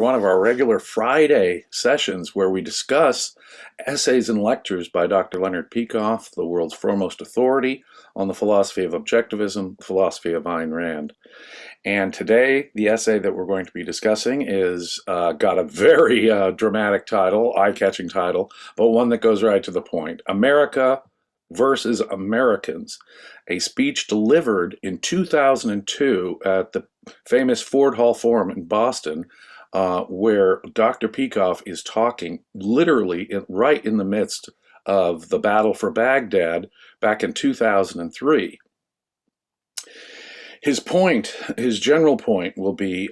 one of our regular Friday sessions where we discuss essays and lectures by Dr. Leonard Peikoff, the world's foremost authority on the philosophy of objectivism, the philosophy of Ayn Rand. And today, the essay that we're going to be discussing is got a very dramatic title, eye-catching title, but one that goes right to the point. America versus Americans, a speech delivered in 2002 at the famous Ford Hall Forum in Boston, where Dr. Peikoff is talking literally right in the midst of the battle for Baghdad back in 2003. His point, his general point, will be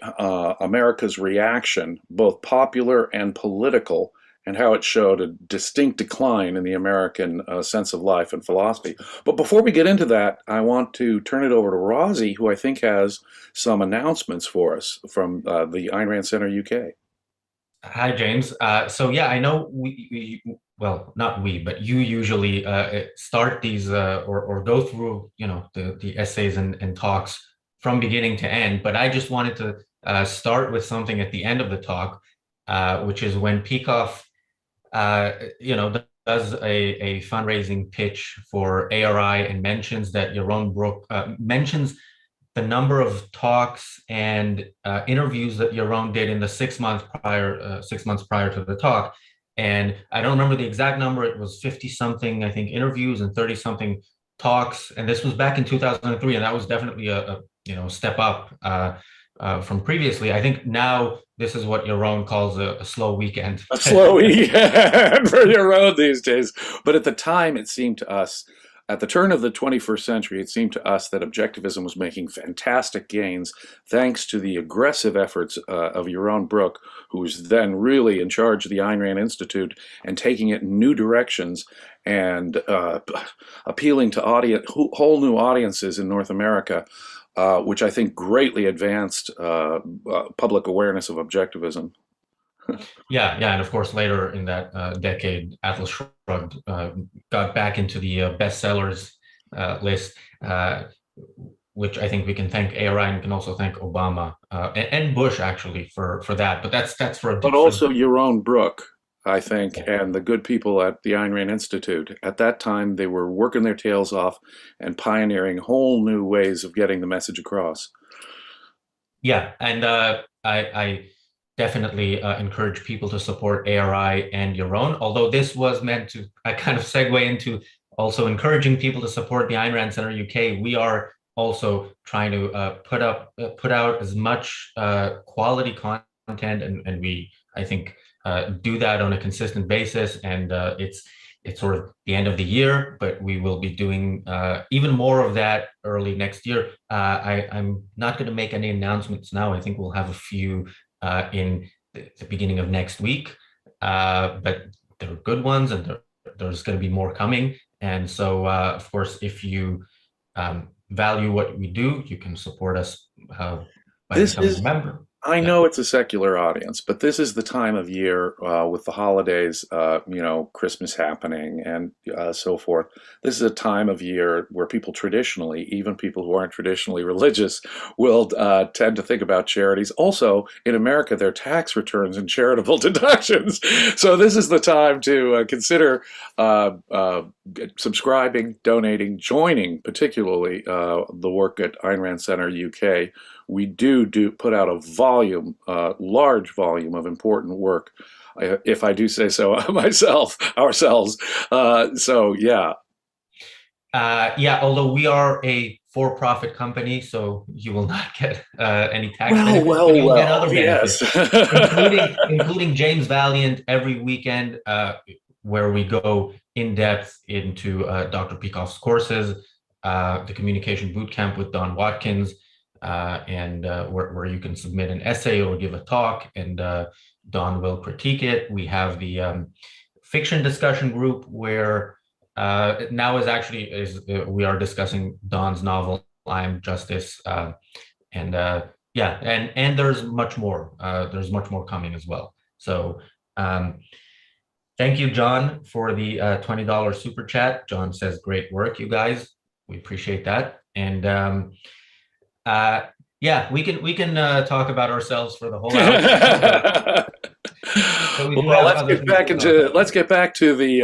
America's reaction, both popular and political, and how it showed a distinct decline in the American sense of life and philosophy. But before we get into that, I want to turn it over to Razi, who I think has some announcements for us from the Ayn Rand Center UK. Hi, James. So yeah, I know well, not we, but you usually start these or go through, the essays and talks from beginning to end. But I just wanted to start with something at the end of the talk, which is when Peikoff, does a fundraising pitch for ARI and mentions that Yaron Brook mentions the number of talks and interviews that Yaron did in the 6 months prior to the talk. And I don't remember the exact number. It was 50 something, I think, interviews and 30 something talks. And this was back in 2003. And that was definitely a step up from previously. I think now this is what Yaron calls a slow weekend. A slow weekend for Yaron these days. But at the time, it seemed to us, at the turn of the 21st century, it seemed to us that objectivism was making fantastic gains thanks to the aggressive efforts of Yaron Brook, who was then really in charge of the Ayn Rand Institute and taking it in new directions and appealing to whole new audiences in North America, which I think greatly advanced public awareness of objectivism. Yeah, and of course later in that decade, Atlas Shrugged got back into the bestsellers list, which I think we can thank ARI and we can also thank Obama and Bush actually for that. But that's for a But different. also Yaron Brook, I think, and the good people at the Ayn Rand Institute. At that time, they were working their tails off and pioneering whole new ways of getting the message across. Yeah, and I definitely encourage people to support ARI and Yaron, although this was meant to kind of segue into also encouraging people to support the Ayn Rand Center UK. We are also trying to put out as much quality content, and we, I think, do that on a consistent basis. And it's sort of the end of the year, but we will be doing even more of that early next year. I'm not going to make any announcements now. I think we'll have a few in the beginning of next week, but they're good ones, and there's going to be more coming. And so, of course, if you value what we do, you can support us by becoming a member. I Yeah. know it's a secular audience, but this is the time of year with the holidays, Christmas happening and so forth. This is a time of year where people traditionally, even people who aren't traditionally religious, will tend to think about charities. Also, in America, their tax returns and charitable deductions. So this is the time to consider subscribing, donating, joining, particularly the work at Ayn Rand Center UK. We do put out a large volume of important work, if I do say so ourselves. So yeah. Yeah, although we are a for-profit company, so you will not get any tax benefits, but you'll get other benefits, yes. including James Valliant every weekend, where we go in depth into Dr. Peikoff's courses, the communication boot camp with Don Watkins, and where you can submit an essay or give a talk, and Don will critique it. We have the fiction discussion group where now we are discussing Don's novel I Am Justice, and yeah, and there's much more. There's much more coming as well. So thank you, John, for the $20 super chat. John says, "Great work, you guys. We appreciate that." And Yeah, we can talk about ourselves for the whole hour, but we do Well, have other things to talk about. let's get back to the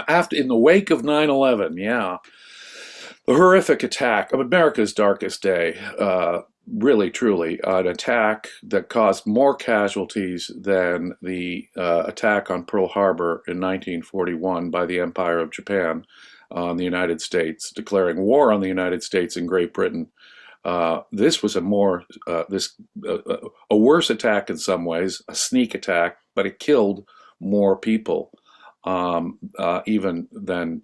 after in the wake of 9/11. Yeah, the horrific attack of America's darkest day. Really, truly, an attack that caused more casualties than the attack on Pearl Harbor in 1941 by the Empire of Japan on the United States, declaring war on the United States and Great Britain. This was a worse attack in some ways, a sneak attack, but it killed more people even than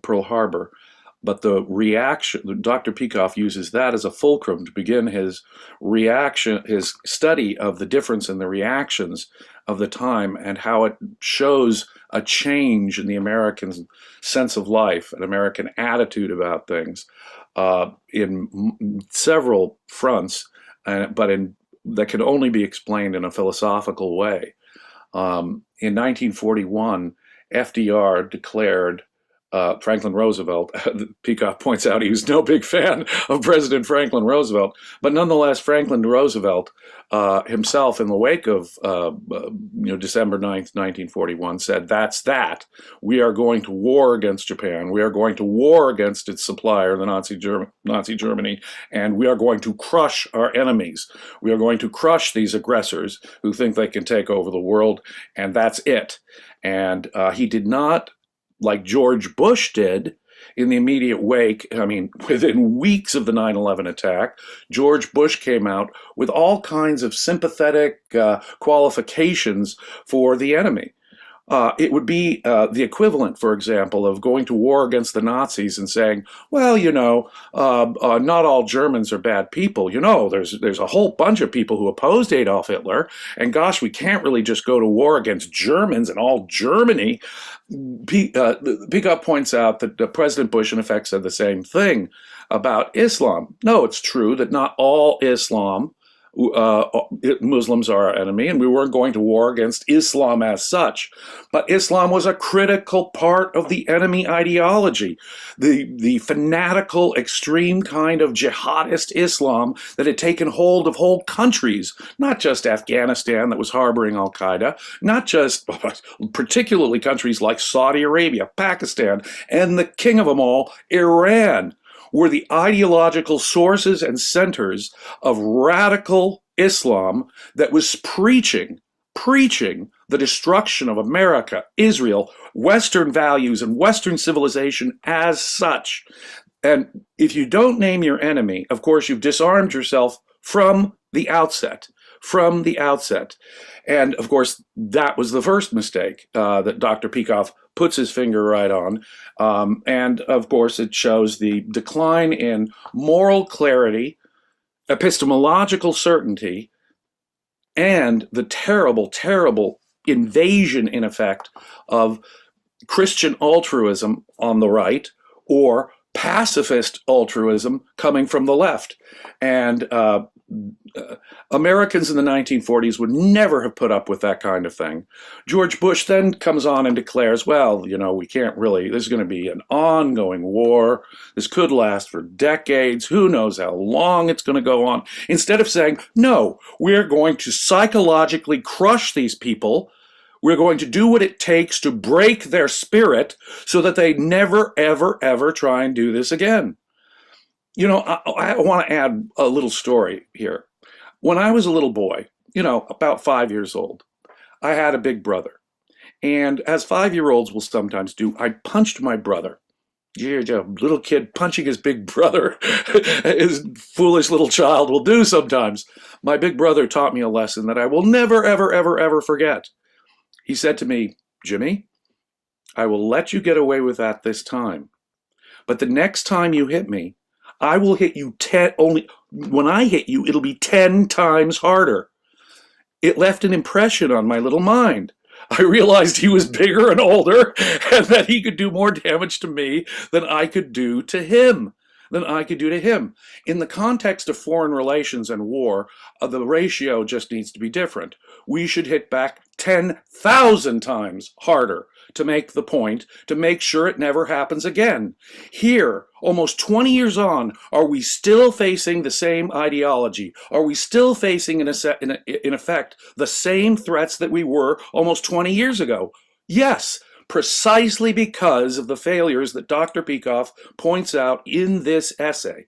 Pearl Harbor. But the reaction, Dr. Peikoff uses that as a fulcrum to begin his reaction, his study of the difference in the reactions of the time and how it shows a change in the American sense of life, an American attitude about things in several fronts, but that can only be explained in a philosophical way. In 1941, FDR declared Franklin Roosevelt. Peikoff points out he was no big fan of President Franklin Roosevelt, but nonetheless, Franklin Roosevelt himself, in the wake of December 9th, 1941, said, "That's that. We are going to war against Japan. We are going to war against its supplier, the Nazi Germany, and we are going to crush our enemies. We are going to crush these aggressors who think they can take over the world, and that's it." And he did not, like George Bush did in the immediate wake. I mean, within weeks of the 9/11 attack, George Bush came out with all kinds of sympathetic qualifications for the enemy. It would be the equivalent, for example, of going to war against the Nazis and saying, well, not all Germans are bad people. There's a whole bunch of people who opposed Adolf Hitler, and gosh, we can't really just go to war against Germans and all Germany. Peikoff points out that President Bush, in effect, said the same thing about Islam. No, it's true that not all Muslims are our enemy, and we weren't going to war against Islam as such. But Islam was a critical part of the enemy ideology, the fanatical, extreme kind of jihadist Islam that had taken hold of whole countries, not just Afghanistan that was harboring al-Qaeda, not just particularly countries like Saudi Arabia, Pakistan, and the king of them all, Iran, were the ideological sources and centers of radical Islam that was preaching the destruction of America, Israel, Western values, and Western civilization as such. And if you don't name your enemy, of course, you've disarmed yourself from the outset. And of course, that was the first mistake that Dr. Peikoff puts his finger right on. And of course, it shows the decline in moral clarity, epistemological certainty, and the terrible, terrible invasion, in effect, of Christian altruism on the right, or pacifist altruism coming from the left. And Americans in the 1940s would never have put up with that kind of thing. George Bush then comes on and declares, well, we can't really, this is going to be an ongoing war. This could last for decades. Who knows how long it's going to go on? Instead of saying, no, we're going to psychologically crush these people. We're going to do what it takes to break their spirit so that they never, ever, ever try and do this again. I want to add a little story here. When I was a little boy, about 5 years old, I had a big brother. And as 5-year-olds will sometimes do, I punched my brother. Yeah, little kid punching his big brother, his foolish little child will do sometimes. My big brother taught me a lesson that I will never, ever, ever, ever forget. He said to me, Jimmy, I will let you get away with that this time. But the next time you hit me, I will hit you when I hit you, it'll be 10 times harder. It left an impression on my little mind. I realized he was bigger and older and that he could do more damage to me than I could do to him. than I could do to him. In the context of foreign relations and war, the ratio just needs to be different. We should hit back 10,000 times harder to make the point, to make sure it never happens again. Here, almost 20 years on, are we still facing the same ideology? Are we still facing, in effect, the same threats that we were almost 20 years ago? Yes, precisely because of the failures that Dr. Peikoff points out in this essay.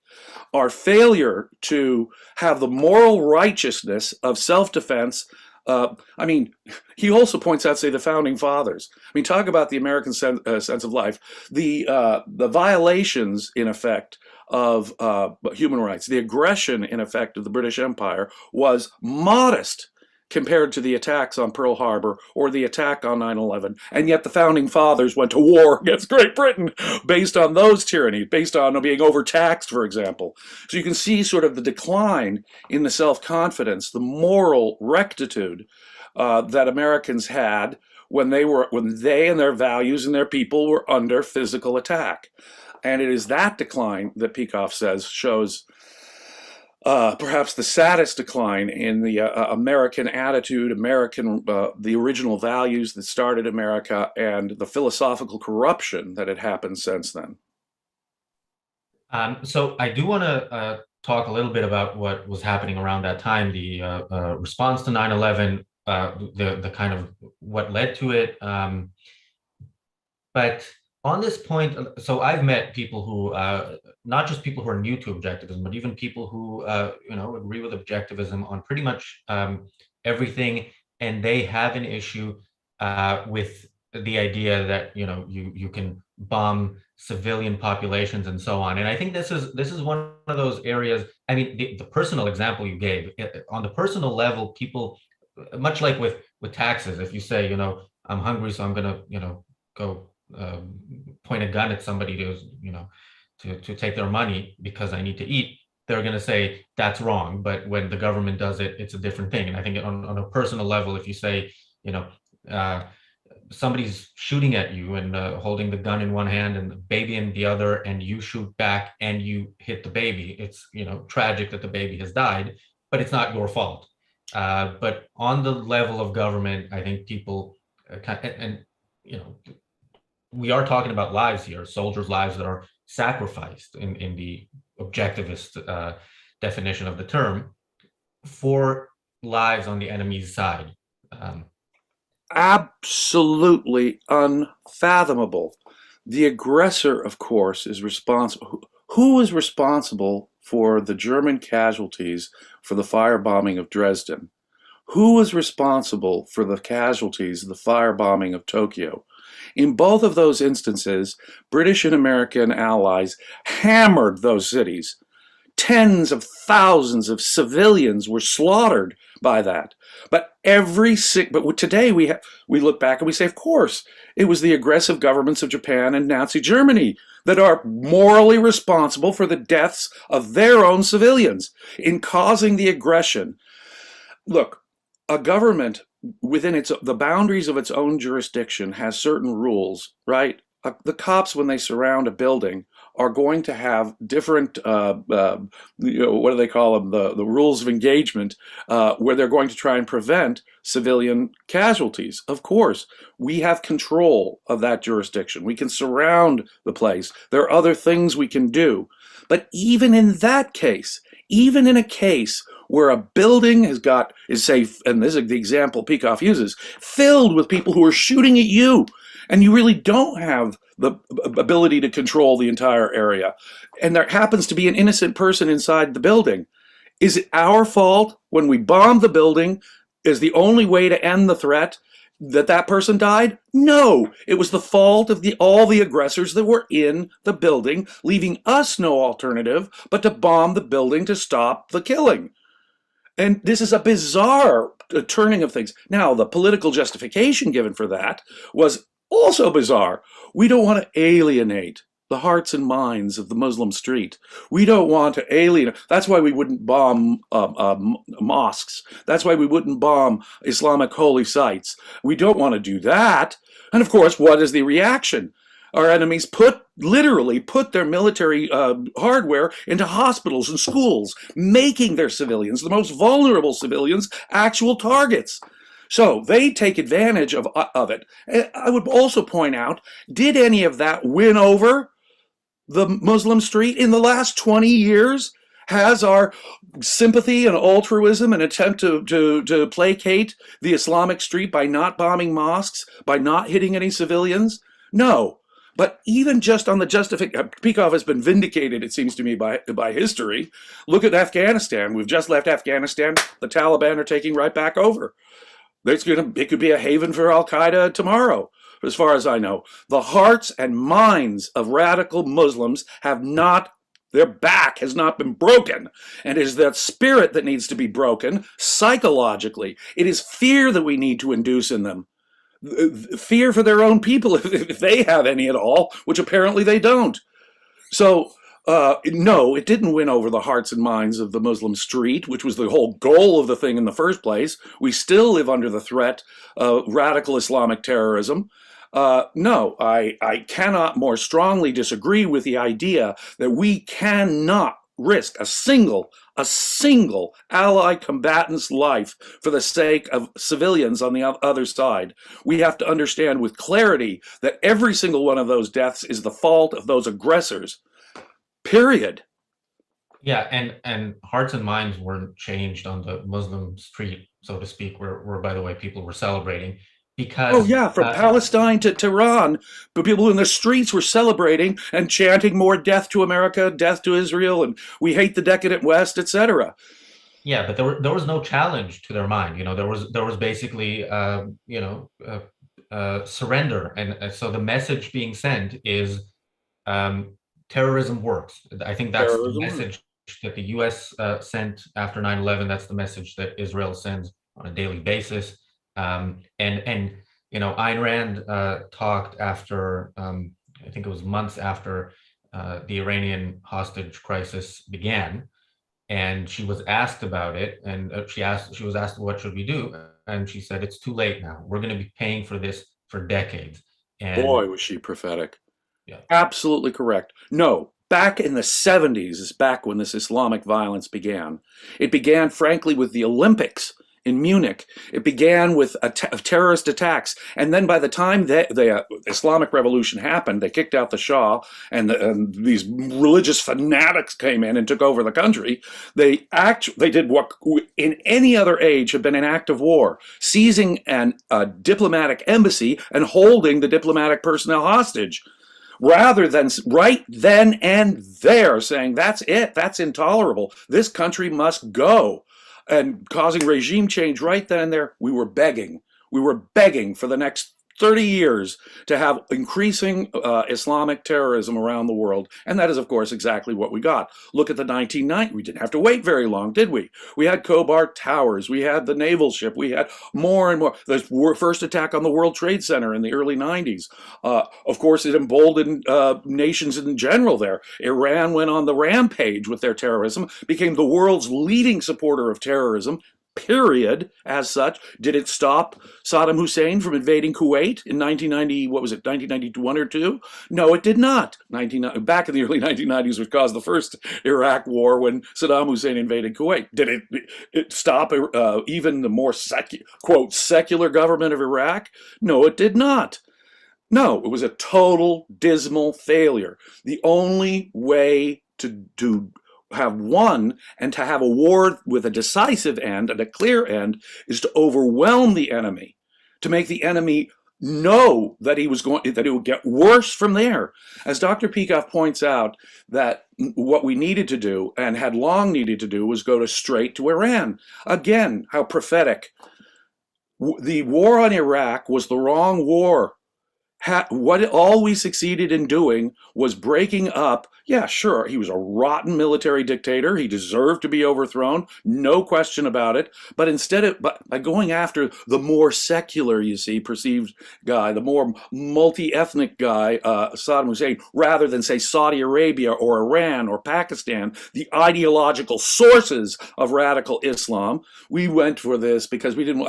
Our failure to have the moral righteousness of self-defense. He also points out, say, the founding fathers. Talk about the American sense of life. The violations, in effect, of human rights, the aggression, in effect, of the British Empire was modest compared to the attacks on Pearl Harbor or the attack on 9/11. And yet the founding fathers went to war against Great Britain based on those tyrannies, based on being overtaxed, for example. So you can see sort of the decline in the self-confidence, the moral rectitude that Americans had when they and their values and their people were under physical attack. And it is that decline that Peikoff says shows perhaps the saddest decline in the American attitude, the original values that started America, and the philosophical corruption that had happened since then. So I do want to talk a little bit about what was happening around that time, the response to 9/11, the kind of what led to it. But on this point, so I've met people who, not just people who are new to objectivism, but even people who, agree with objectivism on pretty much everything, and they have an issue with the idea that you can bomb civilian populations and so on. And I think this is one of those areas. I mean, the personal example you gave, on the personal level, people, much like with taxes, if you say, I'm hungry, so I'm gonna, go point a gun at somebody to take their money because I need to eat, they're going to say that's wrong. But when the government does it, it's a different thing. And I think on a personal level, if you say, somebody's shooting at you and holding the gun in one hand and the baby in the other, and you shoot back and you hit the baby, it's tragic that the baby has died, but it's not your fault. But on the level of government, I think people we are talking about lives here, soldiers' lives that are sacrificed in the objectivist definition of the term, for lives on the enemy's side. Absolutely unfathomable. The aggressor, of course, is responsible. Who is responsible for the German casualties for the firebombing of Dresden? Who was responsible for the casualties of the firebombing of Tokyo? In both of those instances, British and American allies hammered those cities. Tens of thousands of civilians were slaughtered by that. But today we look back and we say, of course, it was the aggressive governments of Japan and Nazi Germany that are morally responsible for the deaths of their own civilians in causing the aggression. Look, a government within the boundaries of its own jurisdiction has certain rules, right? The cops, when they surround a building, are going to have different, what do they call them, the rules of engagement, where they're going to try and prevent civilian casualties. Of course, we have control of that jurisdiction. We can surround the place. There are other things we can do. But even in that case, even in a case where a building is safe, and this is the example Peikoff uses, filled with people who are shooting at you, and you really don't have the ability to control the entire area, and there happens to be an innocent person inside the building, is it our fault when we bomb the building is the only way to end the threat that person died? No, it was the fault of all the aggressors that were in the building, leaving us no alternative but to bomb the building to stop the killing. And this is a bizarre turning of things. Now, the political justification given for that was also bizarre. We don't want to alienate the hearts and minds of the Muslim street. We don't want to alienate. That's why we wouldn't bomb mosques. That's why we wouldn't bomb Islamic holy sites. We don't want to do that. And of course, what is the reaction? Our enemies literally put their military hardware into hospitals and schools, making their civilians, the most vulnerable civilians, actual targets. So they take advantage of it. I would also point out, did any of that win over the Muslim street in the last 20 years? Has our sympathy and altruism and attempt to placate the Islamic street by not bombing mosques, by not hitting any civilians? No. But even just on the justification, Peikoff has been vindicated, it seems to me, by history. Look at Afghanistan. We've just left Afghanistan. The Taliban are taking right back over. It could be a haven for Al Qaeda tomorrow, as far as I know. The hearts and minds of radical Muslims have not, their back has not been broken. And it is that spirit that needs to be broken psychologically. It is fear that we need to induce in them. Fear for their own people, if they have any at all, which apparently they don't. So, no, it didn't win over the hearts and minds of the Muslim street, which was the whole goal of the thing in the first place. We still live under the threat of radical Islamic terrorism. No, I cannot more strongly disagree with the idea that we cannot risk a single allied combatant's life for the sake of civilians on the other side. We have to understand with clarity that every single one of those deaths is the fault of those aggressors. Period. Yeah, and hearts and minds weren't changed on the Muslim street, so to speak, where by the way, people were celebrating because Oh yeah, from Palestine to Tehran, but people in the streets were celebrating and chanting more death to America, death to Israel, and we hate the decadent West, etc. yeah, but there was no challenge to their mind. There was basically surrender, and so the message being sent is terrorism works. I think that's the Terrorism. message that the U.S. Sent after 9/11. That's the message that Israel sends on a daily basis. And Ayn Rand talked after I think it was months after the Iranian hostage crisis began, and she was asked about it, and she was asked, what should we do? And she said, it's too late now. We're going to be paying for this for decades. And Boy, was she prophetic. yeah, Absolutely correct. No, back in the 70s is back when this Islamic violence began. It began, frankly, with the Olympics in Munich. It began with terrorist attacks. And then by the time the Islamic Revolution happened, they kicked out the Shah, and these religious fanatics came in and took over the country. They did what in any other age had been an act of war, seizing a diplomatic embassy and holding the diplomatic personnel hostage, rather than right then and there saying, that's it, that's intolerable, this country must go, and causing regime change right then and there. We were begging for the next 30 years to have increasing Islamic terrorism around the world. And that is, of course, exactly what we got. Look at the 1990s. We didn't have to wait very long, did we? We had Cobalt Towers. We had the naval ship. We had more and more. The first attack on the World Trade Center in the early 90s. Of course, it emboldened nations in general there. Iran went on the rampage with their terrorism, became the world's leading supporter of terrorism, period, as such. Did it stop Saddam Hussein from invading Kuwait in 1990, what was it, 1991 or 2? No, it did not. Back in the early 1990s, which caused the first Iraq war when Saddam Hussein invaded Kuwait. Did it stop even the more quote, secular government of Iraq? No, it did not. No, it was a total dismal failure. The only way to have won and to have a war with a decisive end and a clear end is to overwhelm the enemy, to make the enemy know that it would get worse from there. As Dr. Peikoff points out, that what we needed to do and had long needed to do was go straight to Iran. Again, how prophetic. The war on Iraq was the wrong war. All we succeeded in doing was breaking up. Yeah, sure, he was a rotten military dictator. He deserved to be overthrown, no question about it. But by going after the more secular, perceived guy, the more multi-ethnic guy, Saddam Hussein, rather than, say, Saudi Arabia or Iran or Pakistan, the ideological sources of radical Islam, we went for this because we didn't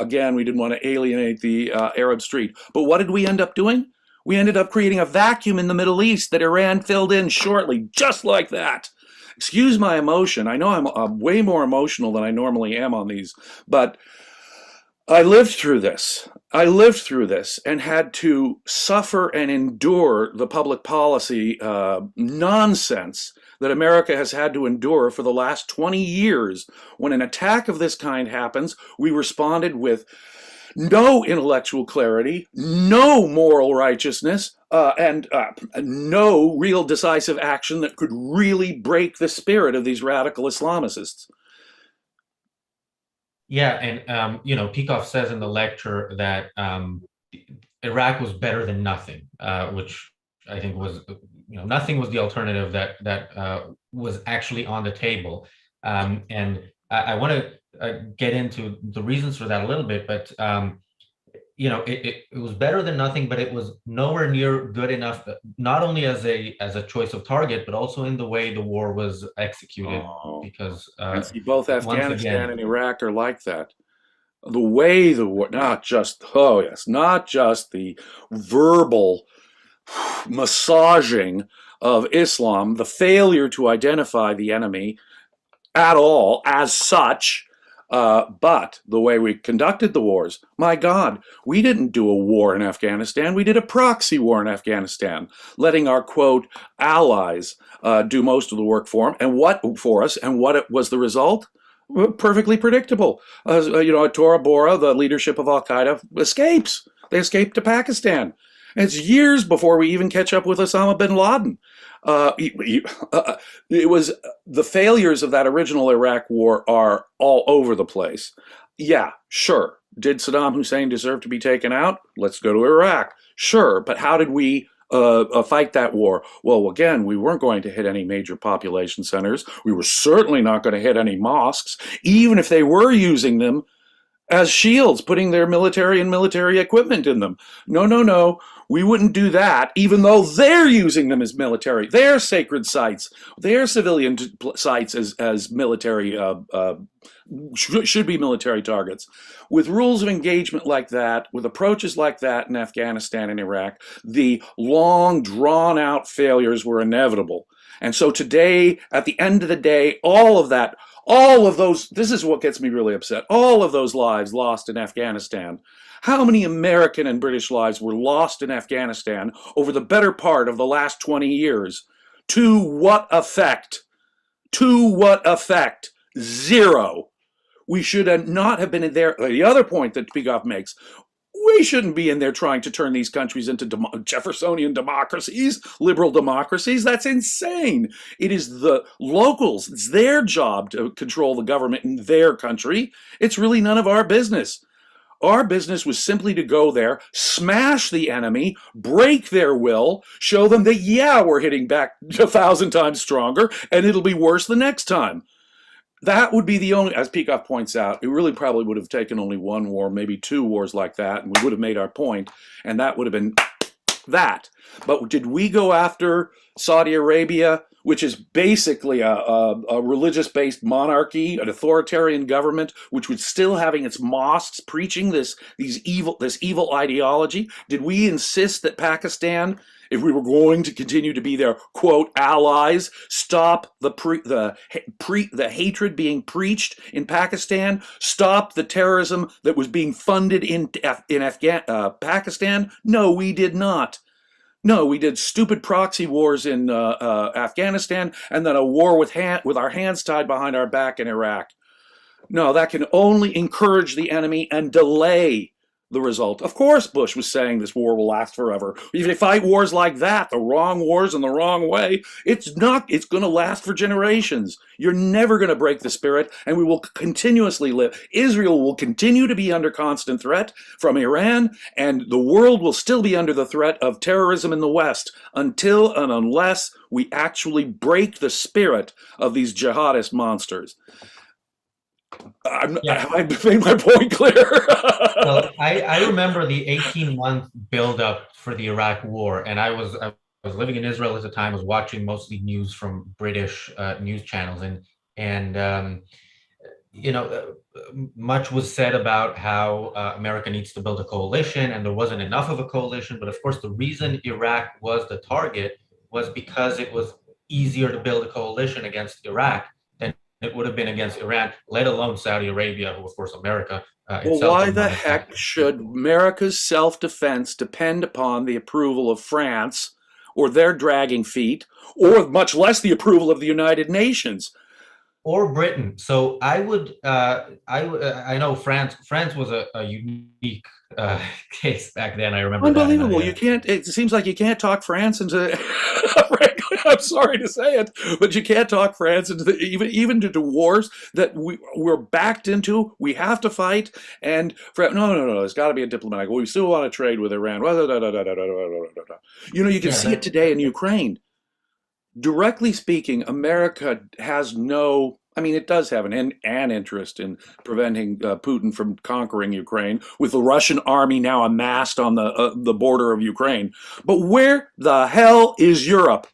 want to alienate the Arab street. But what did we end up doing? We ended up creating a vacuum in the Middle East that Iran filled in shortly, just like that. Excuse my emotion. I know I'm way more emotional than I normally am on these, but I lived through this. I lived through this and had to suffer and endure the public policy nonsense that America has had to endure for the last 20 years. When an attack of this kind happens, we responded with no intellectual clarity, no moral righteousness, and no real decisive action that could really break the spirit of these radical Islamists. Yeah, and Peikoff says in the lecture that Iraq was better than nothing, which I think was, nothing was the alternative that was actually on the table. And I want to get into the reasons for that a little bit, but it was better than nothing, but it was nowhere near good enough, not only as a choice of target, but also in the way the war was executed. Because And see, both Afghanistan again, and Iraq are like that. The way the war, not just, oh yes, not just the verbal massaging of Islam, the failure to identify the enemy at all as such, but the way we conducted the wars. My God, we didn't do a war in Afghanistan. We did a proxy war in Afghanistan, letting our, quote, allies do most of the work for them. And what for us? And what was the result? Perfectly predictable. Tora Bora, the leadership of Al Qaeda, escapes. They escaped to Pakistan. And it's years before we even catch up with Osama bin Laden. It was the failures of that original Iraq war are all over the place. Yeah, sure. Did Saddam Hussein deserve to be taken out? Let's go to Iraq. Sure, but how did we fight that war? Well, again, we weren't going to hit any major population centers. We were certainly not going to hit any mosques, even if they were using them as shields, putting their military and military equipment in them. No, no, no. We wouldn't do that, even though they're using them as military, their sacred sites, their civilian sites as military, should be military targets. With rules of engagement like that, with approaches like that in Afghanistan and Iraq, the long, drawn-out failures were inevitable. And so today, at the end of the day, all of those, this is what gets me really upset, all of those lives lost in Afghanistan. How many American and British lives were lost in Afghanistan over the better part of the last 20 years? To what effect? To what effect? Zero. We should not have been in there. The other point that Peikoff makes, we shouldn't be in there trying to turn these countries into Jeffersonian democracies, liberal democracies. That's insane. It is the locals. It's their job to control the government in their country. It's really none of our business. Our business was simply to go there, smash the enemy, break their will, show them that, yeah, we're hitting back 1,000 times stronger, and it'll be worse the next time. That would be the only, as Peikoff points out, it really probably would have taken only one war, maybe two wars like that, and we would have made our point, and that would have been that. But did we go after Saudi Arabia, which is basically a religious-based monarchy, an authoritarian government, which was still having its mosques preaching this evil ideology? Did we insist that Pakistan, if we were going to continue to be their, quote, allies, stop the hatred being preached in Pakistan, stop the terrorism that was being funded in Pakistan? No, we did not. No, we did stupid proxy wars in Afghanistan, and then a war with our hands tied behind our back in Iraq. No, that can only encourage the enemy and delay the result. Of course, Bush was saying this war will last forever. If you fight wars like that, the wrong wars in the wrong way, it's going to last for generations. You're never going to break the spirit, and we will continuously live. Israel will continue to be under constant threat from Iran, and the world will still be under the threat of terrorism in the West until and unless we actually break the spirit of these jihadist monsters. Have I made my point clear? Well, I remember the 18-month buildup for the Iraq War, and I was living in Israel at the time. I was watching mostly news from British news channels, and much was said about how America needs to build a coalition, and there wasn't enough of a coalition. But of course, the reason Iraq was the target was because it was easier to build a coalition against Iraq than it would have been against Iran, let alone Saudi Arabia, who, of course, America Well, itself why didn't the want to attack. heck should America's self-defense depend upon the approval of France or their dragging feet, or much less the approval of the United Nations? Or Britain. So I know France was a unique case back then. I remember that, and Unbelievable. You can't, it seems like you can't talk France into, frankly, I'm sorry to say it, but you can't talk France into even into wars that we're backed into. We have to fight. And no, there's got to be a diplomatic. We still want to trade with Iran. You know, you can yeah, see it today in Ukraine. Directly speaking, America has no, I mean, it does have an interest in preventing Putin from conquering Ukraine, with the Russian army now amassed on the border of Ukraine. But where the hell is Europe?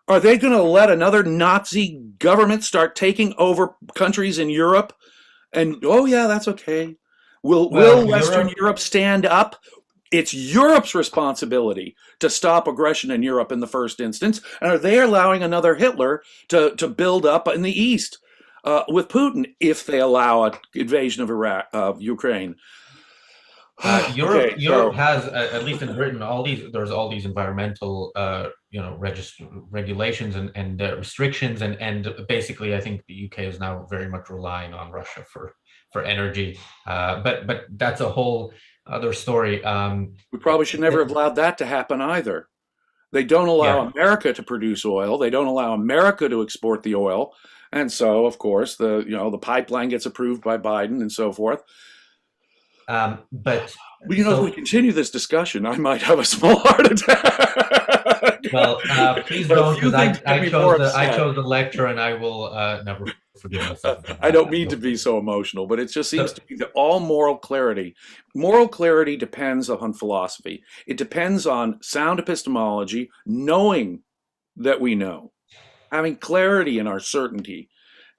Are they going to let another Nazi government start taking over countries in Europe? And oh yeah, that's okay. Will well, Western Europe. Europe stand up? It's Europe's responsibility to stop aggression in Europe in the first instance. And are they allowing another Hitler to build up in the East with Putin if they allow an invasion of Iraq, of Ukraine? Europe Okay, Europe has at least in Britain there's all these environmental regulations and restrictions, and basically I think the UK is now very much relying on Russia for energy, but that's a whole other story. we probably should never have allowed that to happen either. They don't allow Yeah. America to produce oil. They don't allow America to export the oil. And so, of course, the pipeline gets approved by Biden and so forth. But Well, if we so continue this discussion, I might have a small heart attack. well, please But a don't, few because things get I me chose more I upset. chose the lecture, and I will never forgive myself if that I don't happens. mean to be so emotional, but it just seems So, to me that all moral clarity depends on philosophy. It depends on sound epistemology, knowing that we know, having clarity in our certainty.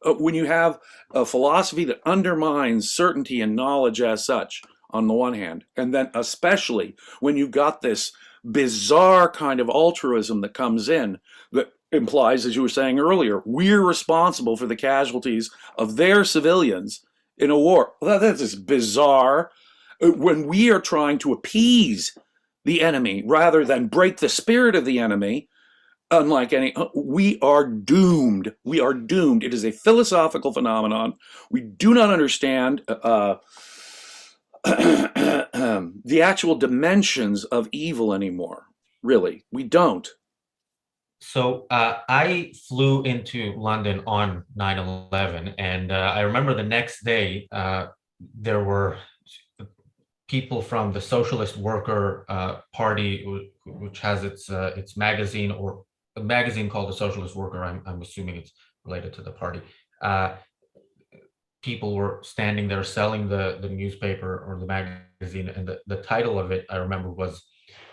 When you have a philosophy that undermines certainty and knowledge as such, on the one hand, and then especially when you got this bizarre kind of altruism that comes in that implies, as you were saying earlier, we're responsible for the casualties of their civilians in a war. Well, that is bizarre. When we are trying to appease the enemy rather than break the spirit of the enemy, unlike any, we are doomed. We are doomed. It is a philosophical phenomenon. We do not understand the actual dimensions of evil anymore. Really, we don't. I flew into London on 9/11, and I remember the next day there were people from the Socialist Worker Party, which has its magazine, or a magazine called the Socialist Worker. I'm assuming it's related to the party. Uh, People were standing there selling the newspaper or the magazine, and the title of it, I remember, was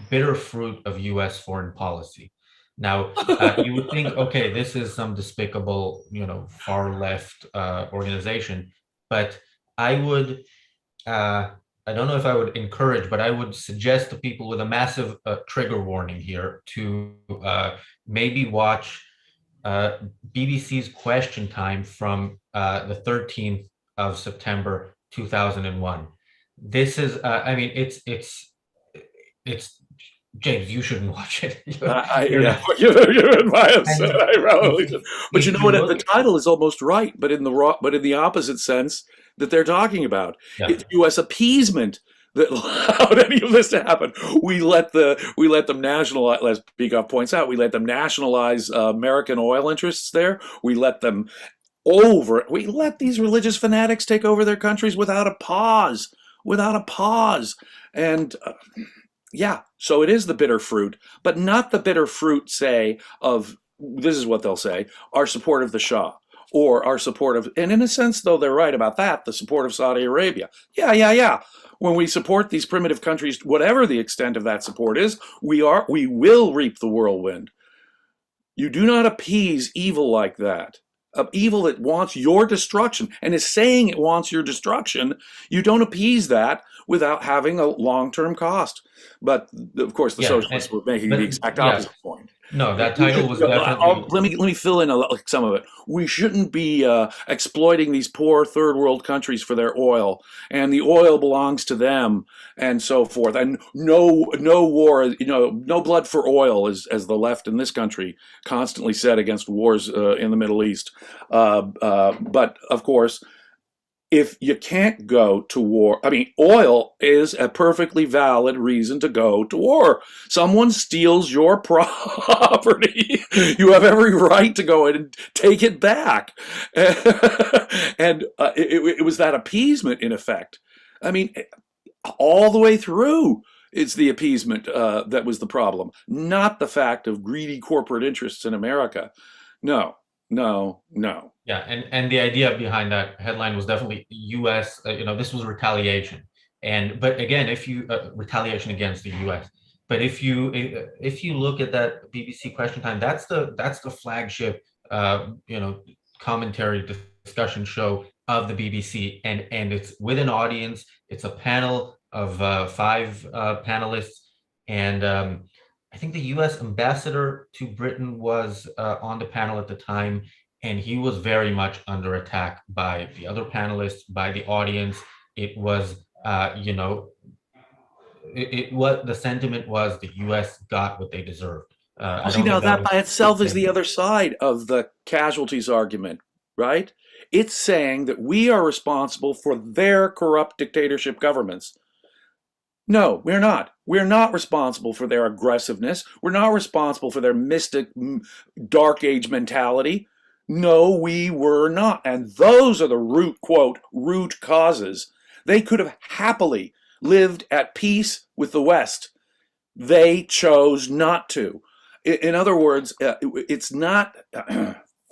"Bitter Fruit of U.S. Foreign Policy." Now, you would think, okay, this is some despicable, far left organization, but I would, I don't know if I would encourage, but I would suggest to people with a massive trigger warning here to maybe watch BBC's Question Time from the 13th of September 2001. This is, I mean, it's James. You shouldn't watch it. Yeah, you're in my upset. And I probably should. But you if know you what? The look, title is almost right, but in the opposite sense that they're talking about. yeah. It's U.S. appeasement that allowed any of this to happen. We let them nationalize. As Peikoff points out, we let them nationalize American oil interests there. We let them We let these religious fanatics take over their countries without a pause, without a pause, and. Yeah, so it is the bitter fruit, but not the bitter fruit, say, of, this is what they'll say, our support of the Shah, or our support of, and in a sense, though they're right about that, the support of Saudi Arabia. Yeah. When we support these primitive countries, whatever the extent of that support is, we will reap the whirlwind. You do not appease evil like that. evil that wants your destruction and is saying it wants your destruction, you don't appease that without having a long-term cost. But of course, the Yeah, socialists were making the but exact yeah, opposite point. no, that We title should, was definitely. let me fill in some of it. We shouldn't be exploiting these poor third world countries for their oil, and the oil belongs to them, and so forth. And no war, no blood for oil, as the left in this country constantly said against wars in the Middle East. But of course, if you can't go to war, I mean, oil is a perfectly valid reason to go to war. Someone steals your property. You have every right to go in and take it back. And it was that appeasement, in effect. I mean, all the way through, it's the appeasement that was the problem, not the fact of greedy corporate interests in America. No, no, no. Yeah, and the idea behind that headline was definitely U.S. This was retaliation, and but again, if you retaliation against the U.S. But if you look at that BBC Question Time, that's the flagship commentary discussion show of the BBC, and it's with an audience. It's a panel of five panelists, and I think the U.S. ambassador to Britain was on the panel at the time, and he was very much under attack by the other panelists, by the audience. It was, what the sentiment was: the U.S. got what they deserved. I Well, see, don't know now if that that was by the itself is the same. other side of the casualties argument, right? It's saying that we are responsible for their corrupt dictatorship governments. No, we're not. We're not responsible for their aggressiveness. We're not responsible for their mystic dark age mentality. No, we were not. And those are the root, quote, root causes. They could have happily lived at peace with the West. They chose not to. In other words, it's not.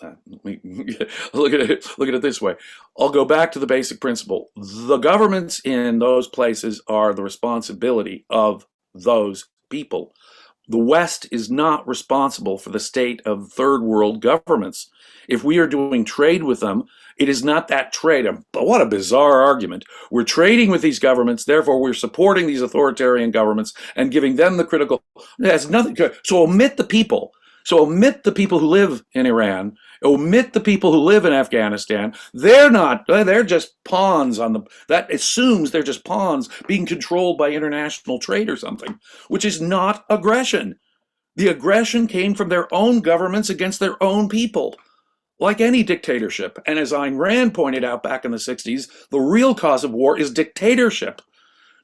Look at it. Look at it this way. I'll go back to the basic principle. The governments in those places are the responsibility of those people. The West is not responsible for the state of third world governments. If we are doing trade with them, it is not that trade. What a bizarre argument. We're trading with these governments, therefore we're supporting these authoritarian governments and giving them the critical. It has nothing. So omit the people. So omit the people who live in Iran. Omit the people who live in Afghanistan. They're not. They're just pawns on the. That assumes they're just pawns being controlled by international trade or something, which is not aggression. The aggression came from their own governments against their own people, like any dictatorship. And as Ayn Rand pointed out back in the 60s, the real cause of war is dictatorship.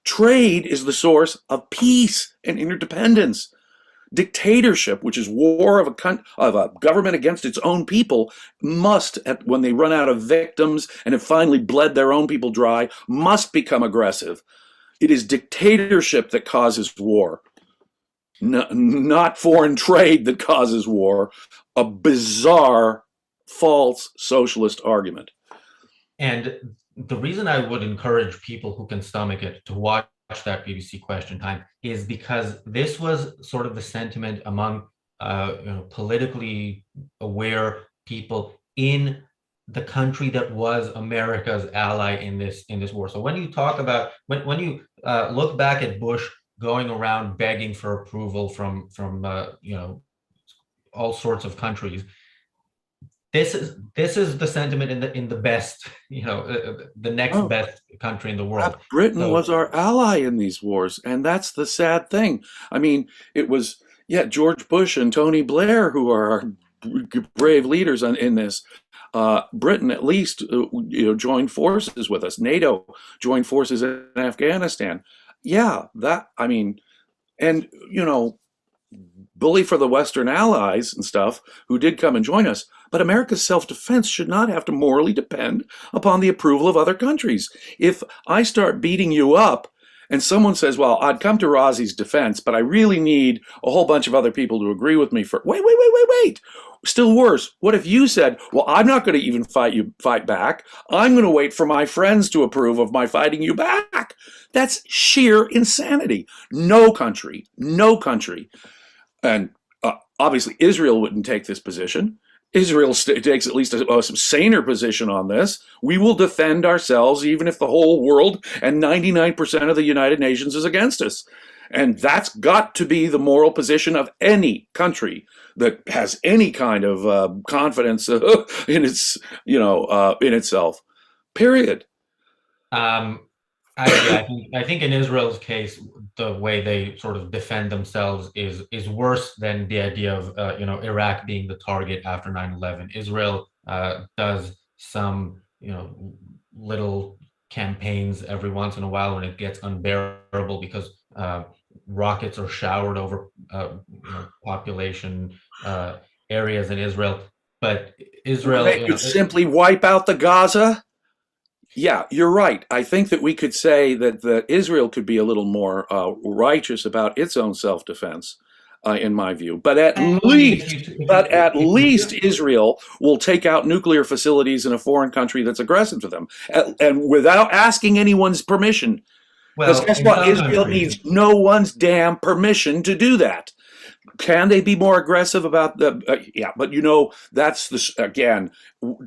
Trade is the source of peace and interdependence. Dictatorship, which is war of a government against its own people, must, when they run out of victims and have finally bled their own people dry, must become aggressive. It is dictatorship that causes war, not foreign trade that causes war. A bizarre, false socialist argument. And the reason I would encourage people who can stomach it to watch that BBC Question Time is because this was sort of the sentiment among politically aware people in the country that was America's ally in this war. So when you talk about when you look back at Bush going around begging for approval from all sorts of countries, this is the sentiment in the best, the next best country in the world. Britain was our ally in these wars, and that's the sad thing. I mean, it was George Bush and Tony Blair who are our brave leaders in this. Britain at least joined forces with us. NATO joined forces in Afghanistan. Yeah, and bully for the Western allies and stuff who did come and join us. But America's self-defense should not have to morally depend upon the approval of other countries. If I start beating you up and someone says, well, I'd come to Razi's defense, but I really need a whole bunch of other people to agree with me for, wait. Still worse, what if you said, well, I'm not going to even fight back. I'm going to wait for my friends to approve of my fighting you back. That's sheer insanity. No country, and obviously Israel wouldn't take this position. Israel takes at least a saner position on this. We will defend ourselves even if the whole world and 99% of the United Nations is against us. And that's got to be the moral position of any country that has any kind of confidence in its, in itself. Period. Um, I think in Israel's case, the way they sort of defend themselves is worse than the idea of Iraq being the target after 9/11. Israel does some little campaigns every once in a while when it gets unbearable because rockets are showered over population areas in Israel. But Israel, They could simply wipe out the Gaza. Yeah, you're right. I think that we could say that Israel could be a little more righteous about its own self-defense, in my view. But at least Israel will take out nuclear facilities in a foreign country that's aggressive to them, and without asking anyone's permission. Because well, guess in what? some Israel countries, needs no one's damn permission to do that. Can they be more aggressive about the? Yeah, but that's again.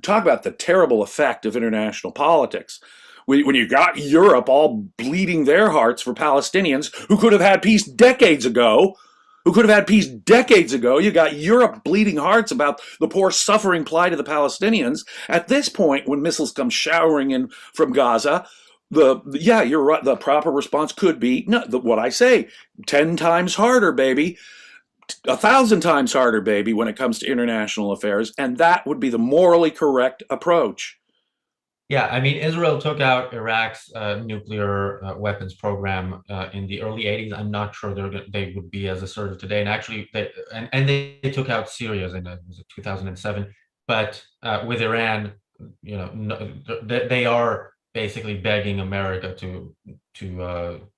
Talk about the terrible effect of international politics. When you got Europe all bleeding their hearts for Palestinians who could have had peace decades ago, you got Europe bleeding hearts about the poor suffering plight of the Palestinians. At this point, when missiles come showering in from Gaza, you're right. The proper response could be what I say: 10 times harder, baby. 1,000 times harder, baby, when it comes to international affairs, and that would be the morally correct approach. yeah, I mean, Israel took out Iraq's nuclear weapons program in the early 80s. I'm not sure they would be as assertive today. And actually, they took out Syria's in was it 2007. But with Iran, no, they are basically begging America to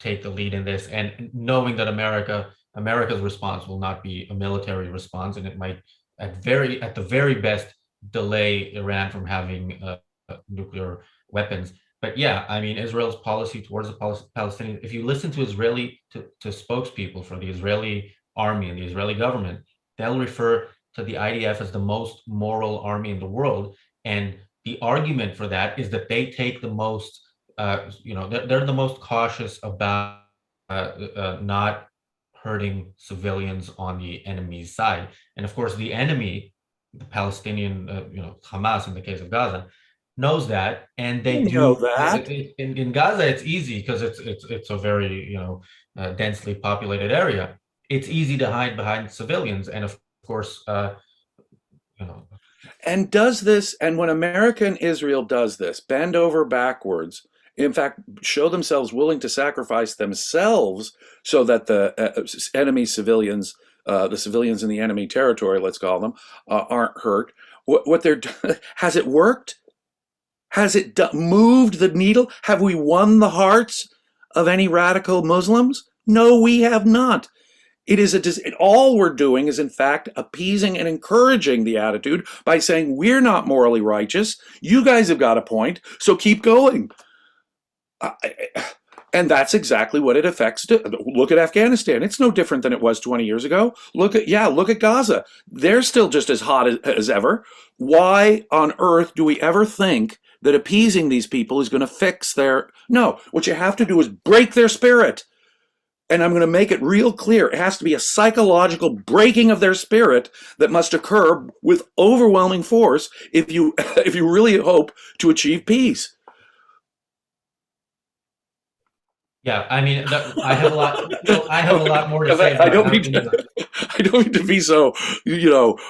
take the lead in this, and knowing that America's response will not be a military response, and it might at the very best delay Iran from having nuclear weapons. But yeah, I mean, Israel's policy towards the Palestinians, if you listen to spokespeople for the Israeli army and the Israeli government, they'll refer to the IDF as the most moral army in the world. And the argument for that is that they take the most, they're the most cautious about not hurting civilians on the enemy's side. And of course, the enemy, the Palestinian, Hamas in the case of Gaza, knows that, and they do. That. In Gaza, it's easy because it's a very densely populated area. It's easy to hide behind civilians, and of course, And does this, and when America and Israel does this, bend over backwards, in fact, show themselves willing to sacrifice themselves so that the enemy civilians, the civilians in the enemy territory, let's call them, aren't hurt. What they're has it worked? Has it moved the needle? Have we won the hearts of any radical Muslims? No, we have not. All we're doing is in fact appeasing and encouraging the attitude by saying we're not morally righteous. You guys have got a point, so keep going. And that's exactly what it affects. Look at Afghanistan. It's no different than it was 20 years ago. Look at Gaza. They're still just as hot as ever. Why on earth do we ever think that appeasing these people is going to fix their... No, what you have to do is break their spirit. And I'm going to make it real clear. It has to be a psychological breaking of their spirit that must occur with overwhelming force if you really hope to achieve peace. yeah, I mean, I have a lot. I have a lot more to say. I don't mean to be so,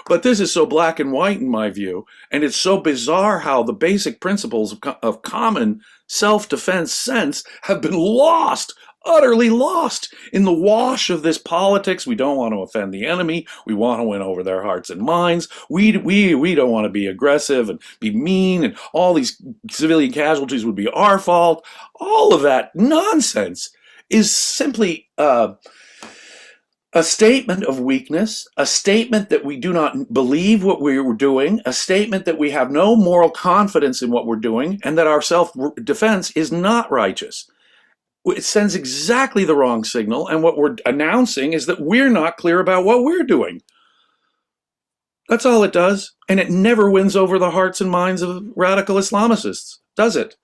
but this is so black and white in my view, and it's so bizarre how the basic principles of common self-defense sense have been lost, utterly lost in the wash of this politics. We don't want to offend the enemy. We want to win over their hearts and minds. We don't want to be aggressive and be mean, and all these civilian casualties would be our fault. All of that nonsense is simply a statement of weakness, a statement that we do not believe what we were doing, a statement that we have no moral confidence in what we're doing, and that our self-defense is not righteous. It sends exactly the wrong signal, and what we're announcing is that we're not clear about what we're doing. That's all it does. And it never wins over the hearts and minds of radical Islamicists, does it?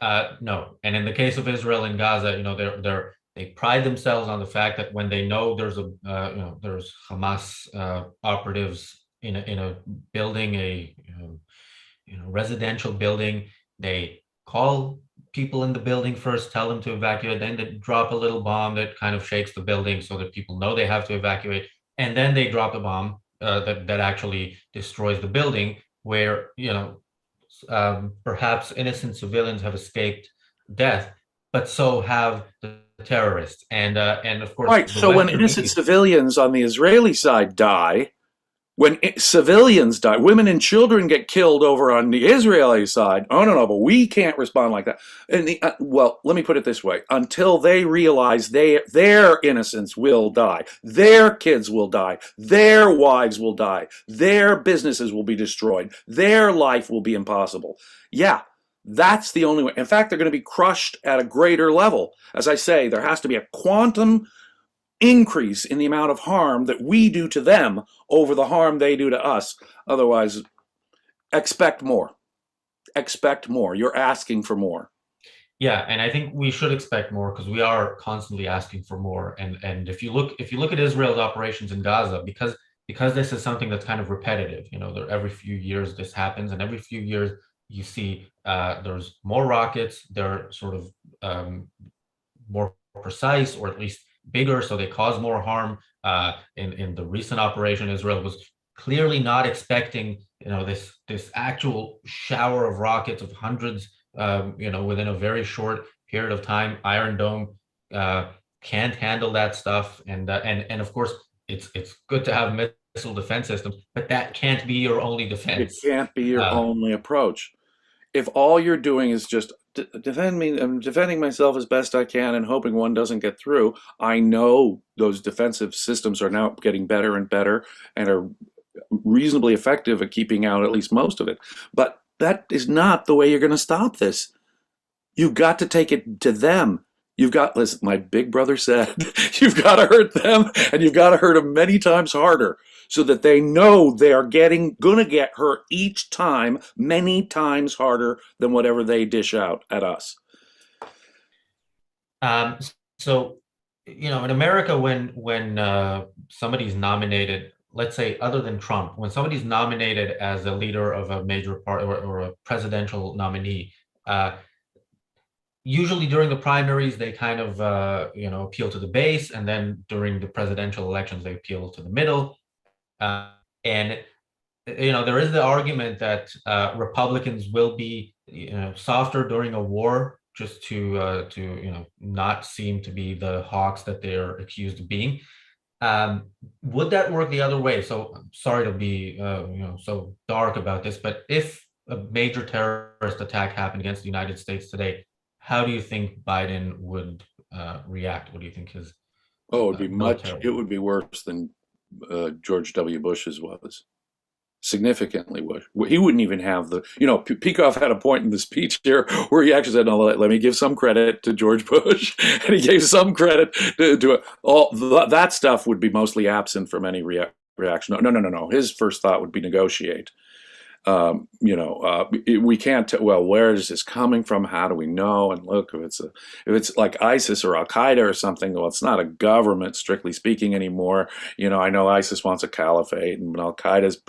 No. And in the case of Israel and Gaza, they pride themselves on the fact that when they know there's Hamas operatives in a building, a residential building, they call people in the building first, tell them to evacuate, then they drop a little bomb that kind of shakes the building so that people know they have to evacuate, and then they drop a bomb that actually destroys the building, where perhaps innocent civilians have escaped death, but so have the terrorists. And of course, Right. the So when Western innocent media. civilians on the Israeli side die, civilians die, women and children get killed over on the Israeli side. Oh no, no, but we can't respond like that. Well, let me put it this way: until they realize their innocents will die, their kids will die, their wives will die, their businesses will be destroyed, their life will be impossible. Yeah, that's the only way. In fact, they're going to be crushed at a greater level. As I say, there has to be a quantum increase in the amount of harm that we do to them over the harm they do to us. Otherwise, expect more. Expect more. You're asking for more. Yeah, and I think we should expect more because we are constantly asking for more. And if you look at Israel's operations in Gaza, because this is something that's kind of repetitive, every few years this happens, and every few years you see there's more rockets, they're sort of more precise, or at least bigger, so they cause more harm. In the recent operation, Israel was clearly not expecting this actual shower of rockets of hundreds, within a very short period of time. Iron Dome can't handle that stuff, and of course it's good to have missile defense systems, but that can't be your only It defense. can't be your Uh, only approach. If all you're doing is just defend me, I'm defending myself as best I can and hoping one doesn't get through. I know those defensive systems are now getting better and better and are reasonably effective at keeping out at least most of it. But that is not the way you're going to stop this. You've got to take it to them. You've got, listen, my big brother said, you've got to hurt them, and you've got to hurt them many times harder so that they know they are gonna get hurt each time, many times harder than whatever they dish out at us. Um, so, in America, when somebody's nominated, let's say other than Trump, when somebody's nominated as a leader of a major party, or a presidential nominee, usually during the primaries they kind of appeal to the base, and then during the presidential elections they appeal to the middle. And there is the argument that Republicans will be softer during a war, just to not seem to be the hawks that they're accused of being. Would that work the other way? So I'm sorry to be so dark about this, but if a major terrorist attack happened against the United States today, how do you think Biden would react? What do you think his Oh, it military? would be worse than George W. Bush's was. Significantly worse. He wouldn't even have Peikoff had a point in the speech here where he actually said, no, let me give some credit to George Bush. And he gave some credit to it. All that stuff would be mostly absent from any reaction. No, no, no, no. His first thought would be negotiate. We can't. Well, where is this coming from? How do we know? And look, if it's like ISIS or Al Qaeda or something, well, it's not a government strictly speaking anymore. I know ISIS wants a caliphate, and Al Qaeda's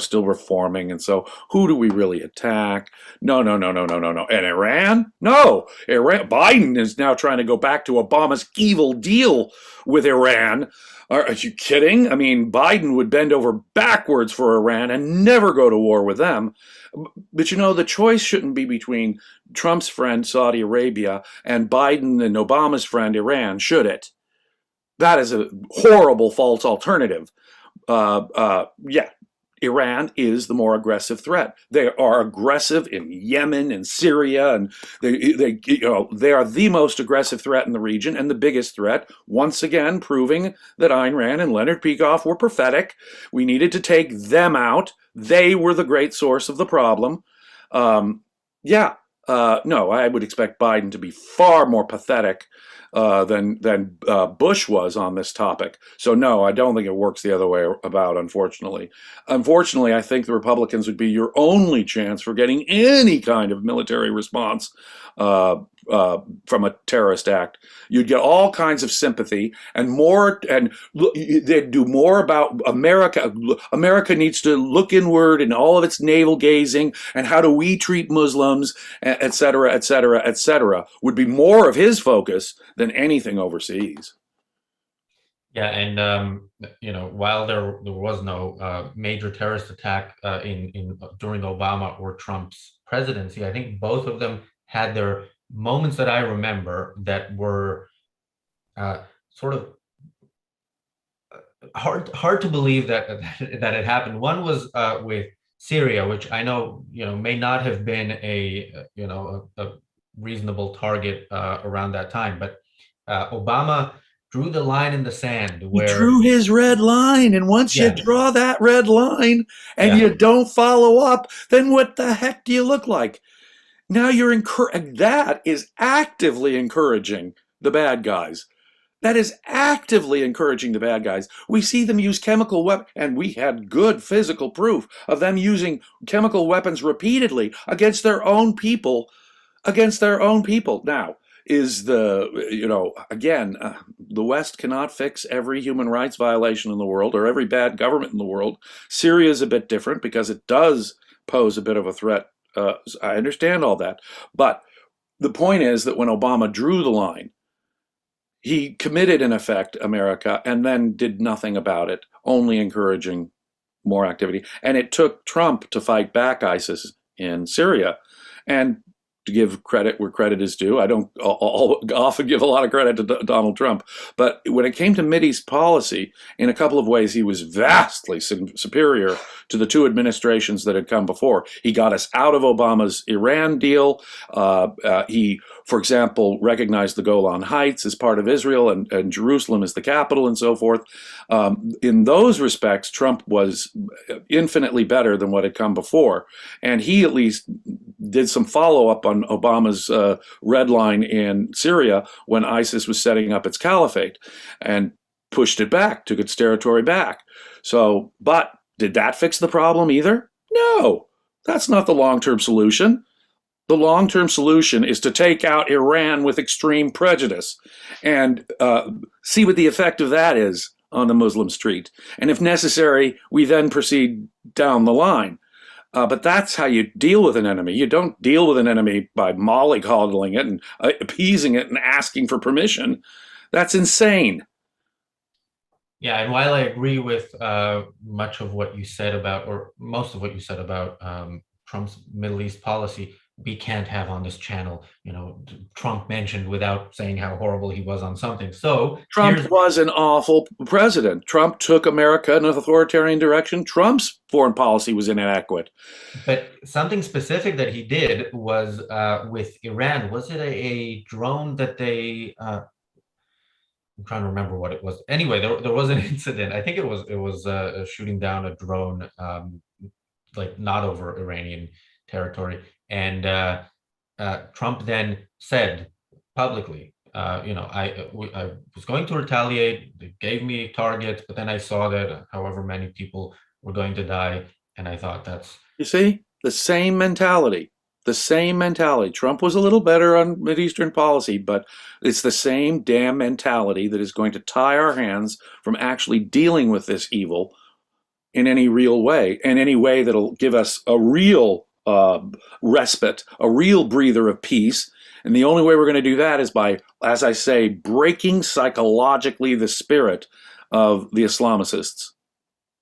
still reforming, and so who do we really attack? No, no, no, no, no, no, no. And Iran? No, Iran. Biden is now trying to go back to Obama's evil deal with Iran. Are you kidding? I mean, Biden would bend over backwards for Iran and never go to war with them. But the choice shouldn't be between Trump's friend, Saudi Arabia, and Biden and Obama's friend, Iran, should it? That is a horrible false alternative. Yeah, Iran is the more aggressive threat. They are aggressive in Yemen and Syria, and they are the most aggressive threat in the region and the biggest threat. Once again, proving that Ayn Rand and Leonard Peikoff were prophetic. We needed to take them out. They were the great source of the problem. Yeah, No, I would expect Biden to be far more pathetic than Bush was on this topic. So no, I don't think it works the other way about. Unfortunately, I think the Republicans would be your only chance for getting any kind of military response uh, from a terrorist act. You'd get all kinds of sympathy and more, and they'd do more about America. America needs to look inward in all of its navel gazing and how do we treat Muslims, et cetera, et cetera, et cetera, would be more of his focus than anything overseas. Yeah, and while there was no major terrorist attack in during Obama or Trump's presidency, I think both of them had their moments that I remember that were sort of hard to believe that that it happened. One was with Syria, which I know may not have been a reasonable target around that time, but Obama drew the line in the sand He where drew his red line, and once you yeah, draw that red line and yeah, you don't follow up, then what the heck do you look like? Now that is actively encouraging the bad guys. That is actively encouraging the bad guys. We see them use chemical weapons, and we had good physical proof of them using chemical weapons repeatedly against their own people. Now, is again, the West cannot fix every human rights violation in the world or every bad government in the world. Syria is a bit different because it does pose a bit of a threat. I understand all that. But the point is that when Obama drew the line, he committed, in effect, America and then did nothing about it, only encouraging more activity. And it took Trump to fight back ISIS in Syria. And to give credit where credit is due, I don't often give a lot of credit to Donald Trump, but when it came to Mideast policy, in a couple of ways, he was vastly superior to the two administrations that had come before. He got us out of Obama's Iran deal. He, for example, recognized the Golan Heights as part of Israel and Jerusalem as the capital and so forth. In those respects, Trump was infinitely better than what had come before. And he at least did some follow-up on Obama's red line in Syria when ISIS was setting up its caliphate and pushed it back, took its territory back. So, but did that fix the problem either? No, that's not the long-term solution. The long-term solution is to take out Iran with extreme prejudice and see what the effect of that is on the Muslim street. And if necessary, we then proceed down the line. But that's how you deal with an enemy. You don't deal with an enemy by mollycoddling it and appeasing it and asking for permission. That's insane. yeah. And while I agree with much of what you said about, or most of what you said about Trump's Middle East policy, we can't have on this channel, Trump mentioned without saying how horrible he was on something. So Trump was an awful president. Trump took America in an authoritarian direction. Trump's foreign policy was inadequate. But something specific that he did was with Iran. Was it a drone that they? I'm trying to remember what it was. Anyway, there was an incident. I think it was shooting down a drone, like not over Iranian territory, and Trump then said publicly, I was going to retaliate. They gave me targets, but then I saw that however many people were going to die, and I thought that's You see, the same mentality. The same mentality. Trump was a little better on Mideastern policy, but it's the same damn mentality that is going to tie our hands from actually dealing with this evil in any real way, in any way that'll give us a real respite, a real breather of peace. And the only way we're going to do that is by, as I say, breaking psychologically the spirit of the Islamicists.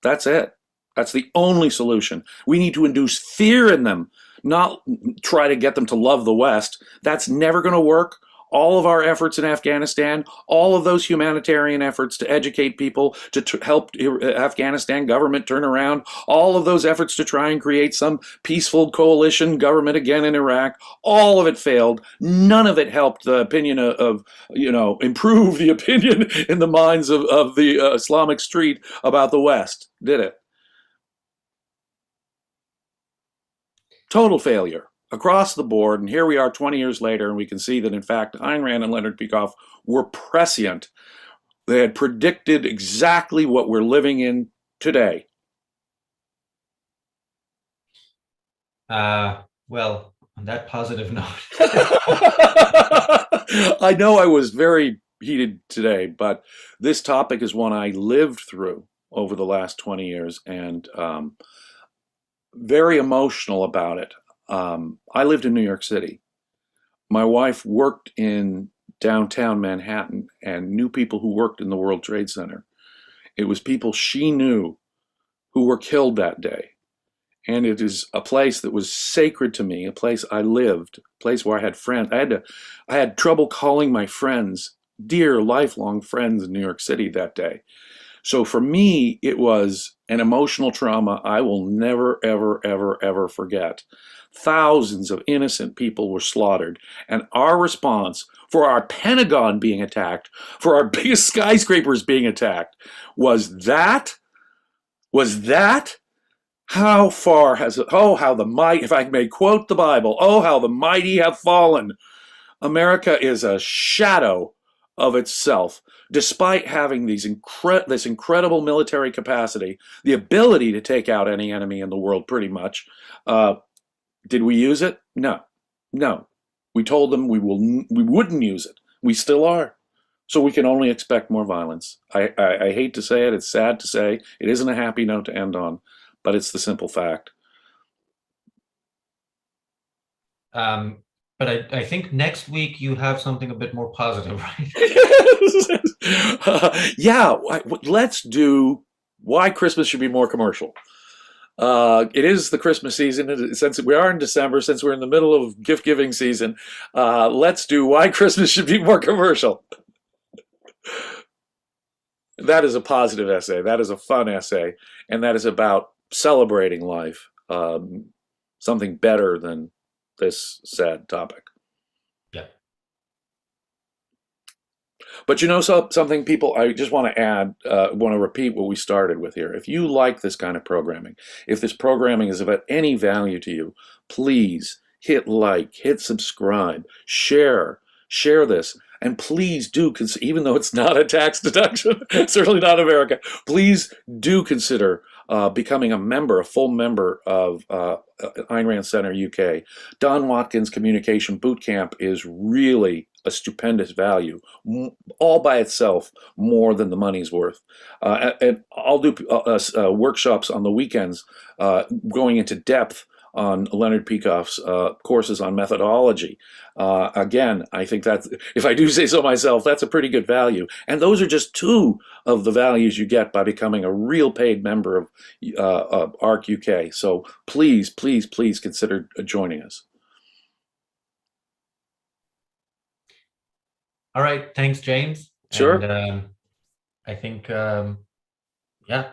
That's it. That's the only solution. We need to induce fear in them, not try to get them to love the West. That's never going to work. All of our efforts in Afghanistan, all of those humanitarian efforts to educate people, to help Afghanistan government turn around, all of those efforts to try and create some peaceful coalition government again in Iraq, all of it failed. None of it helped the opinion improve the opinion in the minds of the Islamic street about the West, did it? Total failure. across the board. And here we are 20 years later, and we can see that, in fact, Ayn Rand and Leonard Peikoff were prescient. They had predicted exactly what we're living in today. Well, on that positive note. I know I was very heated today, but this topic is one I lived through over the last 20 years, and very emotional about it. I lived in New York City. My wife worked in downtown Manhattan and knew people who worked in the World Trade Center. It was people she knew who were killed that day. And it is a place that was sacred to me, a place I lived, a place where I had friends. I had trouble calling my friends, dear lifelong friends in New York City that day. So for me, it was an emotional trauma I will never, ever, ever, ever forget. Thousands of innocent people were slaughtered, and our response for our Pentagon being attacked, for our biggest skyscrapers being attacked, was that, how far has it, oh, how the might, if I may quote the Bible, oh, how the mighty have fallen. America is a shadow of itself, despite having this incredible military capacity, the ability to take out any enemy in the world pretty much. Did we use it? No, no. We told them we wouldn't use it. We still are. So we can only expect more violence. I hate to say it. It's sad to say. It isn't a happy note to end on, but it's the simple fact. But I think next week you have something a bit more positive, right? Yeah, let's do why Christmas should be more commercial. It is the Christmas season. Since we are in December, since we're in the middle of gift giving season, let's do why Christmas should be more commercial. That is a positive essay. That is a fun essay. And that is about celebrating life. Something better than this sad topic. Yeah. But you know something, people, I just want to add, want to repeat what we started with here. If you like this kind of programming, if this programming is of any value to you, please hit like, hit subscribe, share this. And please do, even though it's not a tax deduction, certainly not America, please do consider becoming a member, a full member of Ayn Rand Center UK. Don Watkins Communication Bootcamp is really a stupendous value, all by itself, more than the money's worth. And I'll do workshops on the weekends going into depth on Leonard Peikoff's courses on methodology. Again, I think that's, if I do say so myself, that's a pretty good value. And those are just two of the values you get by becoming a real paid member of ARC UK. So please, please, please consider joining us. All right. Thanks, James. Sure. And I think, yeah.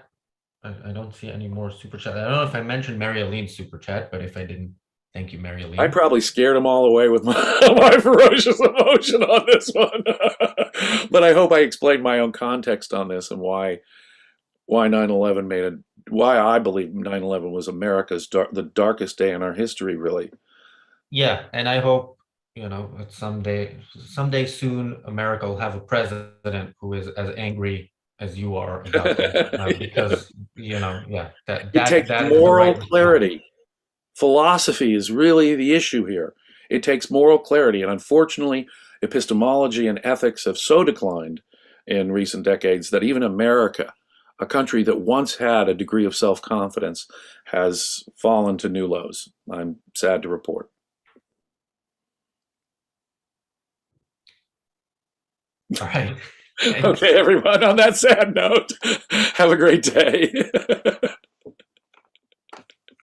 I don't see any more super chat. I don't know if I mentioned Mary Aline's super chat, but if I didn't, thank you, Mary Aline. I probably scared them all away with my ferocious emotion on this one. But I hope I explained my own context on this and why 9/11 why I believe 9/11 was America's the darkest day in our history, really. Yeah, and I hope, that someday soon, America will have a president who is as angry as you are about this, because it takes moral clarity. Philosophy is really the issue here. It takes moral clarity, and unfortunately, epistemology and ethics have so declined in recent decades that even America, a country that once had a degree of self-confidence, has fallen to new lows. I'm sad to report. All right. Okay, everyone, on that sad note, have a great day.